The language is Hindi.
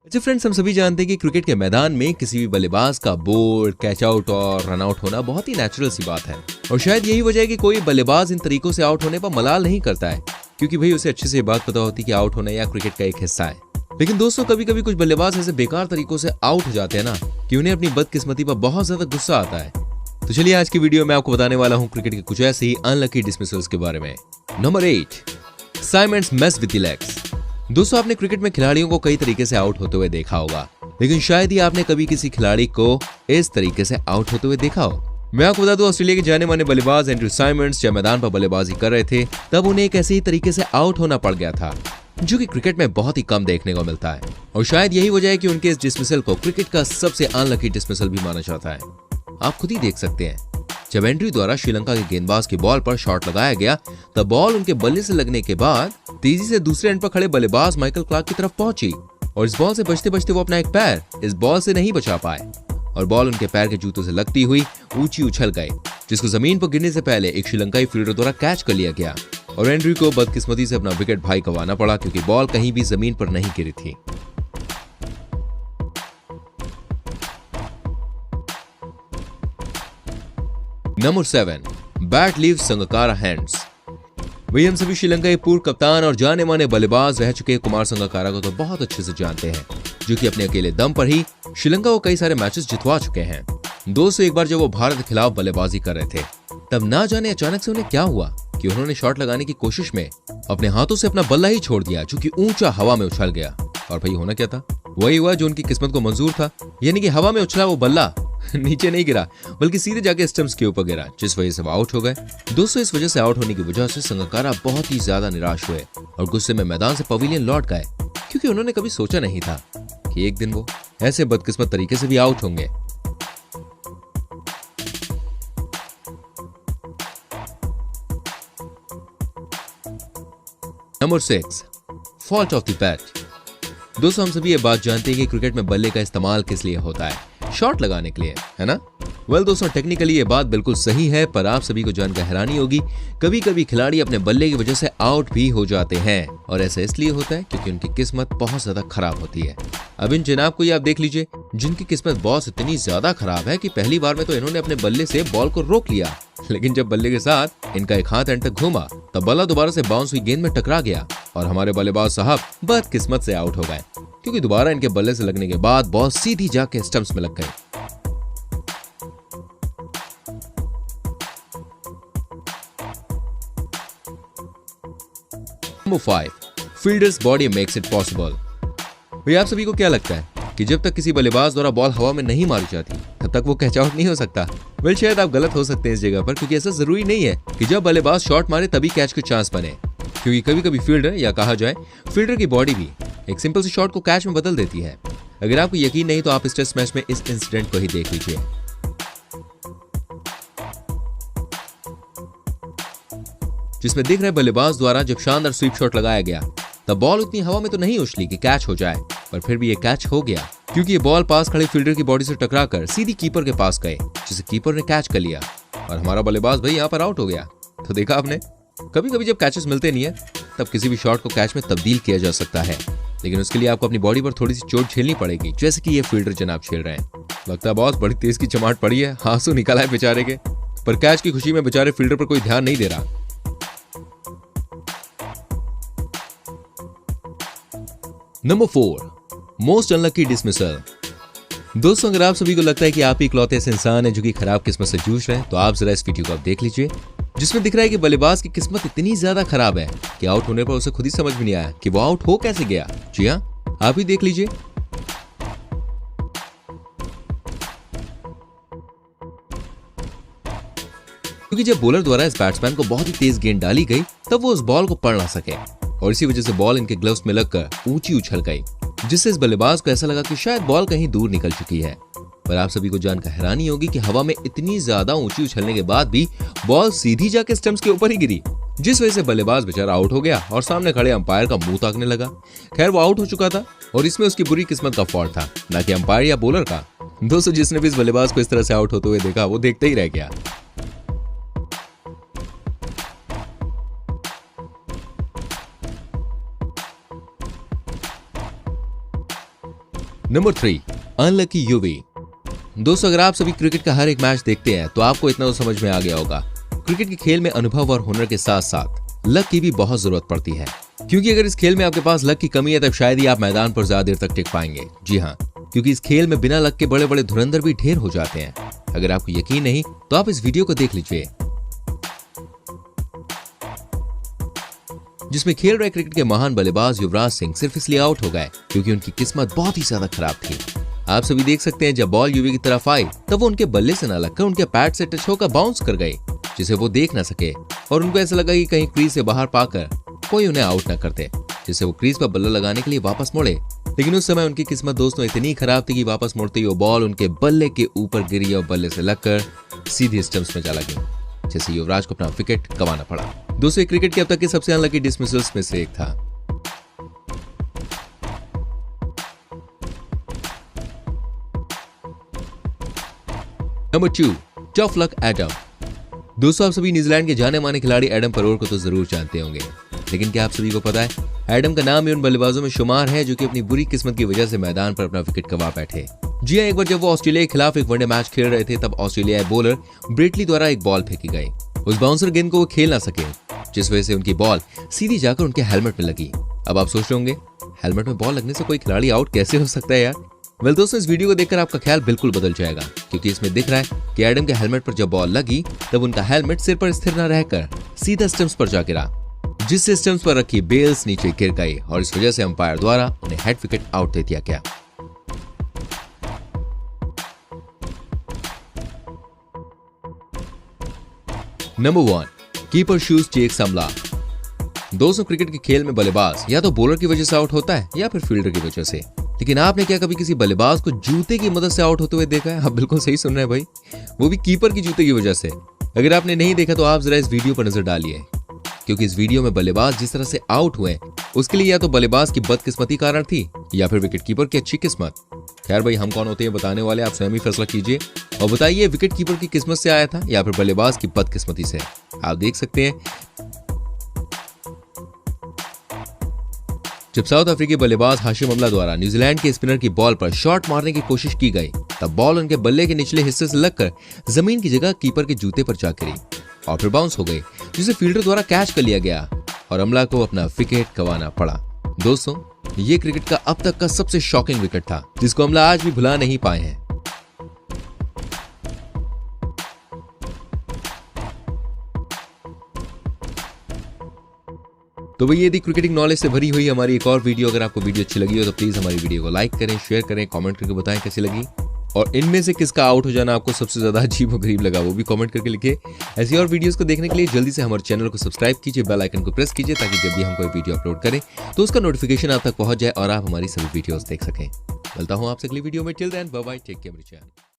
अच्छा फ्रेंड्स, हम सभी जानते हैं कि क्रिकेट के मैदान में किसी भी बल्लेबाज का बोल्ड, कैच आउट और रन आउट होना बहुत ही नेचुरल सी बात है। और शायद यही वजह है कि कोई बल्लेबाज इन तरीकों से आउट होने पर मलाल नहीं करता है, क्योंकि भाई उसे अच्छे से ये बात पता होती है कि आउट होना या क्रिकेट का एक हिस्सा है। लेकिन दोस्तों, कभी कभी कुछ बल्लेबाज ऐसे बेकार तरीकों से आउट हो जाते हैं ना कि उन्हें अपनी बदकिस्मती पर बहुत ज्यादा गुस्सा आता है। तो चलिए आज की वीडियो में आपको बताने वाला हूँ क्रिकेट के कुछ ऐसे ही अनलकी डिसमिसल्स के बारे में। Number 8, Symonds mess with the legs. दोस्तों, आपने क्रिकेट में खिलाड़ियों को कई तरीके से आउट होते हुए देखा होगा, लेकिन शायद ही आपने कभी किसी खिलाड़ी को इस तरीके से आउट होते हुए देखा हो। मैं आपको बता दूं, ऑस्ट्रेलिया के जाने माने बल्लेबाज एंड्रू साइमंड्स जब मैदान पर बल्लेबाजी कर रहे थे तब उन्हें एक ऐसे ही तरीके से आउट होना पड़ गया था, जो कि क्रिकेट में बहुत ही कम देखने को मिलता है। और शायद यही वजह है कि उनके इस डिसमिसल को क्रिकेट का सबसे अनलकी डिसमिसल भी माना जाता है। आप खुद ही देख सकते हैं, जब एंड्रू द्वारा श्रीलंका के गेंदबाज की बॉल पर शॉट लगाया गया तब बॉल उनके बल्ले से लगने के बाद तेजी से दूसरे एंड पर खड़े बल्लेबाज माइकल क्लार्क की तरफ पहुंची और इस बॉल से बचते बचते वो अपना एक पैर इस बॉल से नहीं बचा पाए और बॉल उनके पैर के जूतों से लगती हुई ऊंची उछल गई, जिसको जमीन पर गिरने से पहले एक श्रीलंकाई फील्डर द्वारा कैच कर लिया गया और एंड्रू को बदकिस्मती से अपना विकेट भाई गंवाना पड़ा, क्योंकि बॉल कहीं भी जमीन पर नहीं गिरी थी। Number 7, bat leaves Sangakkara hands. वही हम सभी श्रीलंका के पूर्व कप्तान और जाने माने बल्लेबाज रह चुके कुमार संगकारा को तो बहुत अच्छे से जानते हैं, जो कि अपने अकेले दम पर ही श्रीलंका को कई सारे मैचेस जितवा चुके हैं। दोस्तों, एक बार जब वो भारत के खिलाफ बल्लेबाजी कर रहे थे तब ना जाने अचानक से उन्हें क्या हुआ कि उन्होंने शॉट लगाने की कोशिश में अपने हाथों से अपना बल्ला ही छोड़ दिया, जो कि ऊंचा हवा में उछल गया। और भाई होना क्या था, वही हुआ जो उनकी किस्मत को मंजूर था, यानी कि हवा में उछला वो बल्ला नीचे नहीं गिरा बल्कि सीधे जाके स्टंप्स के ऊपर गिरा, जिस वजह से वो आउट हो गए। दोस्तों, इस वजह से आउट होने की वजह से संगकारा बहुत ही ज्यादा निराश हुए और गुस्से में मैदान से पवेलियन लौट गए, क्योंकि उन्होंने कभी सोचा नहीं था कि एक दिन वो ऐसे बदकिस्मत तरीके से भी आउट होंगे। Number 6, fault of the bat. दोस्तों, हम सभी ये बात जानते हैं कि क्रिकेट में बल्ले का इस्तेमाल किस लिए होता है, शॉट लगाने के लिए, है ना? वेल दोस्तों, टेक्निकली ये बात बिल्कुल सही है, पर आप सभी को जानकर हैरानी होगी, कभी कभी खिलाड़ी अपने बल्ले की वजह से आउट भी हो जाते हैं और ऐसा इसलिए होता है क्योंकि उनकी किस्मत बहुत ज्यादा खराब होती है। अब इन जनाब को ये आप देख लीजिए, जिनकी किस्मत बहुत इतनी ज्यादा खराब है कि पहली बार में तो इन्होंने अपने बल्ले से बॉल को रोक लिया, लेकिन जब बल्ले के साथ इनका एक हाथ एंड तक घूमा तब बल्ला दोबारा से बाउंस हुई गेंद में टकरा गया और हमारे बल्लेबाज साहब बदकिस्मत से आउट हो गए, क्योंकि दोबारा इनके बल्ले से लगने के बाद बॉल सीधी जाके स्टंप्स में लग गई। Number 5, fielders body makes it possible. भैया, आप सभी को क्या लगता है कि जब तक किसी बल्लेबाज द्वारा बॉल हवा में नहीं मारी जाती तब तक वो कैच आउट नहीं हो सकता? वेल, शायद आप गलत हो सकते हैं इस जगह पर, क्योंकि ऐसा जरूरी नहीं है कि जब बल्लेबाज शॉट मारे तभी कैच के चांस बने, क्योंकि कभी कभी फील्डर या कहा जाए फील्डर की बॉडी भी एक सिंपल सी शॉट को कैच में बदल देती है। अगर आपको यकीन नहीं तो आप इस टेस्ट मैच में इस इंसिडेंट को ही देख लीजिए। जिसमें दिख रहे बल्लेबाज द्वारा जब शानदार स्वीप शॉट लगाया गया तब बॉल उतनी हवा में तो नहीं उछली कि कैच हो जाए, पर फिर भी ये कैच हो गया, क्योंकि ये बॉल पास खड़े फील्डर की बॉडी से टकराकर सीधी कीपर के पास गए, जिसे कीपर ने कैच कर लिया और हमारा बल्लेबाज भाई यहाँ पर आउट हो गया। तो देखा आपने, कभी कभी जब कैचेस मिलते नहीं है तब किसी भी शॉट को कैच में तब्दील किया जा सकता है, लेकिन उसके लिए आपको अपनी बॉडी पर थोड़ी सी चोट झेलनी पड़ेगी, जैसे कि ये फील्डर जनाब झेल रहे हैं। लगता है बॉस बड़ी तेज की चमाट पड़ी है, आंसू निकाला है बेचारे के, पर कैच की खुशी में बेचारे फील्डर पर कोई ध्यान नहीं दे रहा। Number 4, most unlucky dismissal. दोस्तों, अगर आप सभी को लगता है कि आप ही इकलौते ऐसे इंसान हैं जो कि खराब किस्मत से जूझ रहे हैं, तो आप जरा इस वीडियो को आप देख लीजिए, जिसमें दिख रहा है कि बल्लेबाज की किस्मत इतनी ज्यादा खराब है कि आउट होने पर उसे खुद ही समझ में नहीं आया कि वो आउट हो कैसे गया। जी हाँ, आप ही देख लीजिए। क्योंकि जब बॉलर द्वारा इस बैट्समैन को बहुत ही तेज गेंद डाली गई तब वो उस बॉल को पढ़ ना सके और इसी वजह से बॉल इनके ग्लव्स में लगकर ऊंची उछल गई, जिससे इस बल्लेबाज को ऐसा लगा कि शायद बॉल कहीं दूर निकल चुकी है। पर आप सभी को जानकर हैरानी होगी कि हवा में इतनी ज्यादा ऊंची उछलने के बाद भी बॉल सीधी जाके स्टंप्स के ऊपर ही गिरी, जिस वजह से बल्लेबाज बेचारा आउट हो गया और सामने खड़े अंपायर का मुंह ताकने लगा। खैर, वो आउट हो चुका था और इसमें उसकी बुरी किस्मत का फॉल्ट था, ना कि अंपायर या बॉलर का। दोस्तों, जिसने भी इस बल्लेबाज को इस तरह से आउट होते हुए देखा वो देखते ही रह गया। Number 3, unlucky UV. दोस्तों, अगर आप सभी क्रिकेट का हर एक मैच देखते हैं तो आपको इतना तो समझ में आ गया होगा, क्रिकेट के खेल में अनुभव और हुनर के साथ साथ लक की भी बहुत जरूरत पड़ती है। क्योंकि अगर इस खेल में आपके पास लक की कमी है तब शायद ही आप मैदान पर ज्यादा देर तक टिक पाएंगे। जी हाँ, क्योंकि इस खेल में बिना लक के बड़े बड़े धुरंधर भी ढेर हो जाते हैं। अगर आपको यकीन नहीं तो आप इस वीडियो को देख लीजिए, जिसमें खेल रहे क्रिकेट के महान बल्लेबाज युवराज सिंह सिर्फ इसलिए आउट हो गए क्योंकि उनकी किस्मत बहुत ही ज्यादा खराब थी। आप सभी देख सकते हैं, जब बॉल यूवी की तरफ आई तब वो उनके बल्ले से न लगकर उनके पैड से टच होकर बाउंस कर गई, जिसे वो देख न सके और उनको ऐसा लगा कि कहीं क्रीज से बाहर पाकर कोई उन्हें आउट न करते, जिससे वो क्रीज पर बल्ला लगाने के लिए वापस मुड़े। लेकिन उस समय उनकी किस्मत दोस्तों इतनी खराब थी कि वापस मुड़ते ही वो बॉल उनके बल्ले के ऊपर गिरी और बल्ले से लगकर सीधी स्टंप्स में चला गई, जिससे युवराज को अपना विकेट गंवाना पड़ा। दोस्तों, क्रिकेट के अब तक के सबसे अनलकी डिसमिसल्स में से एक था। Number 2, tough luck Adam. दोस्तों, आप सभी न्यूजीलैंड के जाने माने खिलाड़ी एडम परोर को तो जरूर जानते होंगे, लेकिन क्या आप सभी को पता है, एडम का नाम ही उन बल्लेबाजों में शुमार है जो कि अपनी बुरी किस्मत की वजह से मैदान पर अपना विकेट गंवा बैठे। जी हां, एक बार जब वो ऑस्ट्रेलिया के खिलाफ एक वनडे मैच खेल रहे थे तब ऑस्ट्रेलियाई बॉलर ब्रेटली द्वारा एक बॉल फेंकी गई। उस बाउंसर गेंद को वो खेल ना सके, जिस वजह से उनकी बॉल सीधी जाकर उनके हेलमेट में लगी। अब आप सोच रहे होंगे, हेलमेट में बॉल लगने से कोई खिलाड़ी आउट कैसे हो सकता है यार? वेल दोस्तों, इस वीडियो को देखकर आपका ख्याल बिल्कुल बदल जाएगा, क्योंकि इसमें दिख रहा है कि एडम के हेलमेट पर जब बॉल लगी तब उनका हेलमेट सिर पर स्थिर न रहकर सीधा स्टंप्स पर जा गिरा, जिससे स्टंप्स पर रखी बेल्स नीचे गिर गई और इस वजह से अंपायर द्वारा उन्हें हेड विकेट आउट दे दिया गया। नंबर 1, कीपर शूज चेक समला। दोस्तों, क्रिकेट के खेल में बल्लेबाज या तो बॉलर की वजह से आउट होता है या फिर फील्डर की वजह से, लेकिन आपने क्या कभी किसी बल्लेबाज को जूते की मदद से आउट होते हुए देखा है? आप बिल्कुल सही सुन रहे हैं भाई, वो भी कीपर की जूते की वजह से। अगर आपने नहीं देखा तो आप जरा इस वीडियो पर नजर डालिए, क्योंकि इस वीडियो में बल्लेबाज जिस तरह से आउट हुए उसके लिए या तो बल्लेबाज की बदकिस्मती कारण थी या फिर विकेट कीपर की अच्छी किस्मत। खैर भाई, हम कौन होते हैं बताने वाले, आप स्वयं ही फैसला कीजिए और बताइए विकेट कीपर की किस्मत से आया था या फिर बल्लेबाज की बदकिस्मती से। आप देख सकते हैं, जब साउथ अफ्रीकी बल्लेबाज हाशिम अमला द्वारा न्यूजीलैंड के स्पिनर की बॉल पर शॉट मारने की कोशिश की गई तब बॉल उनके बल्ले के निचले हिस्से से लगकर जमीन की जगह कीपर के जूते पर जा गिरी और फिर बाउंस हो गई, जिसे फील्डर द्वारा कैच कर लिया गया और अमला को अपना विकेट गंवाना पड़ा। दोस्तों, ये क्रिकेट का अब तक का सबसे शॉकिंग विकेट था, जिसको अमला आज भी भुला नहीं पाए हैं। तो भई, ये थी क्रिकेटिंग नॉलेज से भरी हुई हमारी एक और वीडियो। अगर आपको वीडियो अच्छी लगी हो तो प्लीज हमारी वीडियो को लाइक करें, शेयर करें, कमेंट करके बताएं कैसी लगी और इनमें से किसका आउट हो जाना आपको सबसे ज्यादा अजीब और गरीब लगा, वो भी कमेंट करके लिखिए। ऐसी और वीडियोस को देखने के लिए जल्दी से हमारे चैनल को सब्सक्राइब कीजिए, बेल आइकन को प्रेस कीजिए, ताकि जब भी हम कोई वीडियो अपलोड करें तो उसका नोटिफिकेशन आप तक पहुंच जाए और आप हमारी सभी वीडियोस देख सकें। मिलता हूं आपसे अगली वीडियो में। Till then, bye bye, take care.